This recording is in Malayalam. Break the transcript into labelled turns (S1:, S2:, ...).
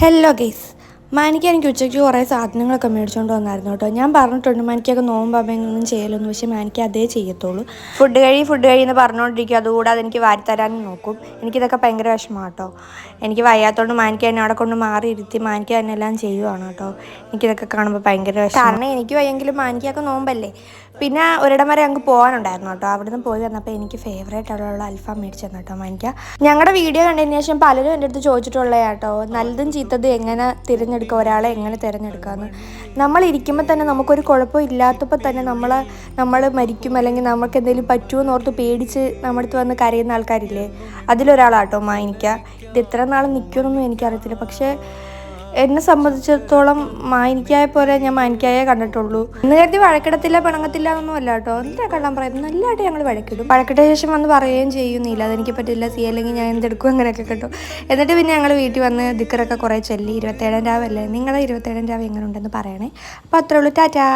S1: ഹലോ ഗൈസ്, മാനിക്ക് എനിക്ക് ഉച്ചയ്ക്ക് കുറേ സാധനങ്ങളൊക്കെ മേടിച്ചുകൊണ്ട് വന്നായിരുന്നു കേട്ടോ. ഞാൻ പറഞ്ഞിട്ടുണ്ട് മാനിക്കൊക്കെ നോമ്പാകുമ്പോൾ ചെയ്യലൊന്നും, പക്ഷേ മാനിക്ക് അതേ ചെയ്യത്തുള്ളൂ. ഫുഡ് കഴിയെന്ന് പറഞ്ഞുകൊണ്ടിരിക്കും, അതുകൂടാതെ എനിക്ക് വാരിത്തരാനും നോക്കും. എനിക്കിതൊക്കെ ഭയങ്കര വിഷമമാണ് കേട്ടോ. എനിക്ക് വയ്യാത്തതുകൊണ്ട് മാനിക്ക് തന്നെ അവിടെ കൊണ്ട് മാറിയിരുത്തി മാനിക്ക് തന്നെ എല്ലാം ചെയ്യുവാണ് കേട്ടോ. എനിക്കിതൊക്കെ കാണുമ്പോൾ ഭയങ്കര വിഷമം. കാരണം എനിക്ക് വയ്യെങ്കിലും മാനിക്കൊക്കെ നോമ്പല്ലേ. പിന്നെ ഒരിടം വരെ അങ്ങ് പോകാനുണ്ടായിരുന്നു കേട്ടോ. അവിടുന്ന് പോയി വന്നപ്പോൾ എനിക്ക് ഫേവറേറ്റ് ആയിട്ടുള്ള അൽഫാം മേടിച്ചു തന്നു കേട്ടോ മാനിക്ക. ഞങ്ങളുടെ വീഡിയോ കണ്ടതിന് ശേഷം പലരും എൻ്റെ അടുത്ത് ചോദിച്ചിട്ടുള്ള കേട്ടോ, നല്ലതും ചീത്തതും എങ്ങനെ തിരഞ്ഞെടുക്കുക, ഒരാളെ എങ്ങനെ തിരഞ്ഞെടുക്കാമെന്ന്. നമ്മളിരിക്കുമ്പോൾ തന്നെ നമുക്കൊരു കുഴപ്പം ഇല്ലാത്തപ്പോൾ തന്നെ നമ്മൾ മരിക്കും അല്ലെങ്കിൽ നമുക്ക് എന്തെങ്കിലും പറ്റുമെന്ന് ഓർത്ത് പേടിച്ച് നമ്മുടെ അടുത്ത് വന്ന് കരയുന്ന ആൾക്കാരില്ലേ, അതിലൊരാളാട്ടോ മാനിക്ക. ഇത് എത്ര നാൾ നിൽക്കുമെന്നൊന്നും എനിക്കറിയത്തില്ല, പക്ഷേ എന്നെ സംബന്ധിച്ചിടത്തോളം മാനിക്കായ പോലെ ഞാൻ മാനിക്കായേ കണ്ടിട്ടുള്ളൂ. എന്ന് കരുതി വഴക്കിടത്തില്ല പിണങ്ങത്തില്ല എന്നൊന്നും അല്ല കേട്ടോ. എന്തിനാ കള്ളം പറയുന്നത്, നല്ലതായിട്ട് ഞങ്ങൾ വഴക്കിടും. വഴക്കിട്ട ശേഷം വന്ന് പറയുകയും ചെയ്യുന്നില്ല, അതെനിക്ക് പറ്റില്ല സി, അല്ലെങ്കിൽ ഞാൻ എന്തെടുക്കും അങ്ങനെയൊക്കെ കേട്ടോ. എന്നിട്ട് പിന്നെ ഞങ്ങൾ വീട്ടിൽ വന്ന് ദിക്കറൊക്കെ കുറേ ചൊല്ലി. 27-ാം രാവല്ലേ, നിങ്ങളുടെ 27-ാം രാവ് എങ്ങനെ ഉണ്ടെന്ന് പറയണേ. അപ്പോൾ അത്രേ ഉള്ളൂ, ടാറ്റാ.